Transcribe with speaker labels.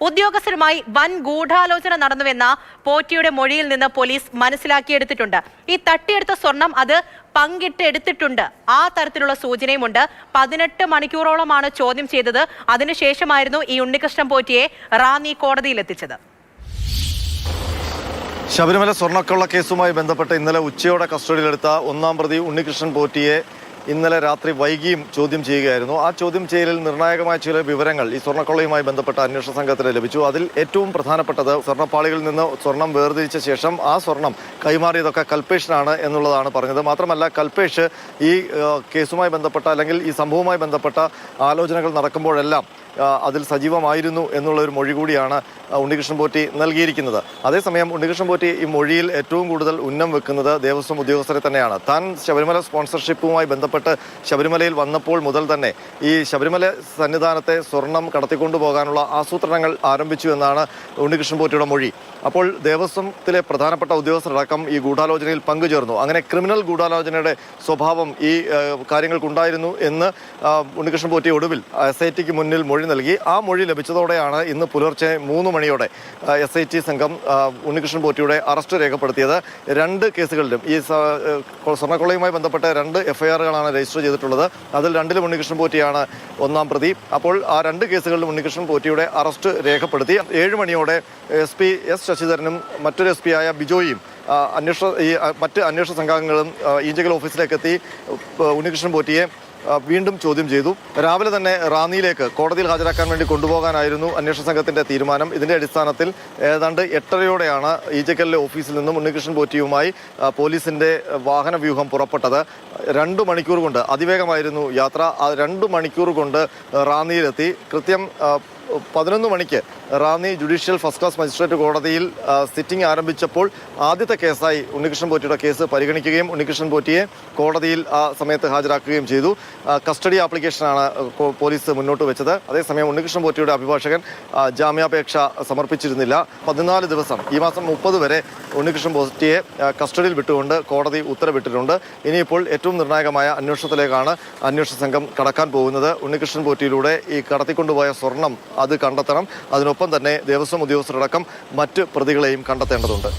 Speaker 1: ഉദ്യോഗസ്ഥരുമായി വൻ ഗൂഢാലോചന നടന്നുവെന്ന പോറ്റിയുടെ മൊഴിയിൽ നിന്ന് പോലീസ് മനസ്സിലാക്കിയെടുത്തിട്ടുണ്ട്. ഈ തട്ടിയെടുത്ത സ്വർണം അത് പങ്കിട്ടെടുത്തിട്ടുണ്ട്. ആ തരത്തിലുള്ള സൂചനയുമുണ്ട്. 18 മണിക്കൂറോളമാണ് ചോദ്യം ചെയ്തത്. അതിനുശേഷമായിരുന്നു ഈ ഉണ്ണികൃഷ്ണൻ പോറ്റിയെ റാന്നി കോടതിയിലെത്തിച്ചത്.
Speaker 2: ശബരിമല സ്വർണ്ണക്കള്ള കേസുമായി ബന്ധപ്പെട്ട് ഇന്നലെ ഉച്ചയോടെ കസ്റ്റഡിയിലെടുത്ത ഒന്നാം പ്രതി ഉണ്ണികൃഷ്ണൻ പോറ്റിയെ ഇന്നലെ രാത്രി വൈകിയും ചോദ്യം ചെയ്യുകയായിരുന്നു. ആ ചോദ്യം ചെയ്യലിൽ നിർണായകമായ ചില വിവരങ്ങൾ ഈ സ്വർണ്ണക്കൊള്ളയുമായി ബന്ധപ്പെട്ട അന്വേഷണ സംഘത്തിന് ലഭിച്ചു. അതിൽ ഏറ്റവും പ്രധാനപ്പെട്ടത് സ്വർണ്ണപ്പാളികളിൽ നിന്ന് സ്വർണം വേർതിരിച്ച ശേഷം ആ സ്വർണം കൈമാറിയതൊക്കെ കൽപേഷിനാണ് എന്നുള്ളതാണ് പറഞ്ഞത്. മാത്രമല്ല കൽപേഷ് ഈ കേസുമായി ബന്ധപ്പെട്ട അല്ലെങ്കിൽ ഈ സംഭവവുമായി ബന്ധപ്പെട്ട ആലോചനകൾ നടക്കുമ്പോഴെല്ലാം അതിൽ സജീവമായിരുന്നു എന്നുള്ളൊരു മൊഴി കൂടിയാണ് ഉണ്ണികൃഷ്ണൻ പോറ്റി നൽകിയിരിക്കുന്നത്. അതേസമയം ഉണ്ണികൃഷ്ണൻ പോറ്റി ഈ മൊഴിയിൽ ഏറ്റവും കൂടുതൽ ഉന്നം വെക്കുന്നത് ദേവസ്വം ഉദ്യോഗസ്ഥരെ തന്നെയാണ്. താൻ ശബരിമല സ്പോൺസർഷിപ്പുമായി ബന്ധപ്പെട്ട് ശബരിമലയിൽ വന്നപ്പോൾ മുതൽ തന്നെ ഈ ശബരിമല സന്നിധാനത്തെ സ്വർണം കടത്തിക്കൊണ്ടുപോകാനുള്ള ആസൂത്രണങ്ങൾ ആരംഭിച്ചു എന്നാണ് ഉണ്ണികൃഷ്ണൻ പോറ്റിയുടെ മൊഴി. അപ്പോൾ ദേവസ്വത്തിലെ പ്രധാനപ്പെട്ട ഉദ്യോഗസ്ഥരടക്കം ഈ ഗൂഢാലോചനയിൽ പങ്കുചേർന്നു. അങ്ങനെ ക്രിമിനൽ ഗൂഢാലോചനയുടെ സ്വഭാവം ഈ കാര്യങ്ങൾക്കുണ്ടായിരുന്നു എന്ന് ഉണ്ണികൃഷ്ണൻ പോറ്റി ഒടുവിൽ SITക്ക് മുന്നിൽ മൊഴി നൽകി. ആ മൊഴി ലഭിച്ചതോടെയാണ് ഇന്ന് പുലർച്ചെ 3 മണിയോടെ SIT സംഘം ഉണ്ണികൃഷ്ണൻ പോറ്റിയുടെ അറസ്റ്റ് രേഖപ്പെടുത്തിയത്. 2 കേസുകളിലും ഈ സ്വർണ്ണക്കൊള്ളയുമായി ബന്ധപ്പെട്ട 2 FIRകളാണ് രജിസ്റ്റർ ചെയ്തിട്ടുള്ളത്. അതിൽ 2ലും ഉണ്ണികൃഷ്ണൻ പോറ്റിയാണ് ഒന്നാം പ്രതി. അപ്പോൾ ആ 2 കേസുകളിലും ഉണ്ണികൃഷ്ണൻ പോറ്റിയുടെ അറസ്റ്റ് രേഖപ്പെടുത്തി. 7 മണിയോടെ SP S ശശിധരനും മറ്റൊരു SP ആയ ബിജോയും മറ്റ് അന്വേഷണ സംഘങ്ങളും ഈഞ്ചകൽ ഓഫീസിലേക്ക് എത്തി ഉണ്ണികൃഷ്ണൻ പോറ്റിയെ വീണ്ടും ചോദ്യം ചെയ്തു. രാവിലെ തന്നെ റാന്നിയിലേക്ക് കോടതിയിൽ ഹാജരാക്കാൻ വേണ്ടി കൊണ്ടുപോകാനായിരുന്നു അന്വേഷണ സംഘത്തിന്റെ തീരുമാനം. ഇതിന്റെ അടിസ്ഥാനത്തിൽ ഏതാണ്ട് 8:30യോടെയാണ് ഈഞ്ചക്കലിലെ ഓഫീസിൽ നിന്നും ഉണ്ണികൃഷ്ണൻ പോറ്റിയുമായി പോലീസിന്റെ വാഹന വ്യൂഹം പുറപ്പെട്ടത്. 2 മണിക്കൂർ കൊണ്ട് അതിവേഗമായിരുന്നു യാത്ര. 2 മണിക്കൂർ കൊണ്ട് റാന്നിയിലെത്തി. കൃത്യം 11 മണിക്ക് Ranni judicial first class magistrate കോടതിയിൽ സിറ്റിംഗ് ആരംഭിച്ചപ്പോൾ ആദ്യത്തെ കേസായി ഉണ്ണികൃഷ്ണൻ പോറ്റിയുടെ കേസ് പരിഗണിക്കുകയും ഉണ്ണികൃഷ്ണൻ പോറ്റിയെ കോടതിയിൽ ആ സമയത്ത് ഹാജരാക്കുകയും ചെയ്തു. കസ്റ്റഡി ആപ്ലിക്കേഷനാണ് പോലീസ് മുന്നോട്ട് വെച്ചത്. അതേസമയം ഉണ്ണികൃഷ്ണൻ പോറ്റിയുടെ അഭിഭാഷകൻ ജാമ്യാപേക്ഷ സമർപ്പിച്ചിരുന്നില്ല. 14 ദിവസം ഈ മാസം 30 വരെ ഉണ്ണികൃഷ്ണൻ പോറ്റിയെ കസ്റ്റഡിയിൽ വിട്ടുകൊണ്ട് കോടതി ഉത്തരവിട്ടിട്ടുണ്ട്. ഇനിയിപ്പോൾ ഏറ്റവും നിർണായകമായ അന്വേഷണത്തിലേക്കാണ് അന്വേഷണ സംഘം കടക്കാൻ പോകുന്നത്. ഉണ്ണികൃഷ്ണൻ പോറ്റിയിലൂടെ ഈ കടത്തിക്കൊണ്ടുപോയ സ്വർണം അത് കണ്ടെത്തണം. അതിനൊപ്പം തന്നെ ദേവസ്വം ഉദ്യോഗസ്ഥരടക്കം മറ്റ് പ്രതികളെയും കണ്ടെത്തേണ്ടതുണ്ട്.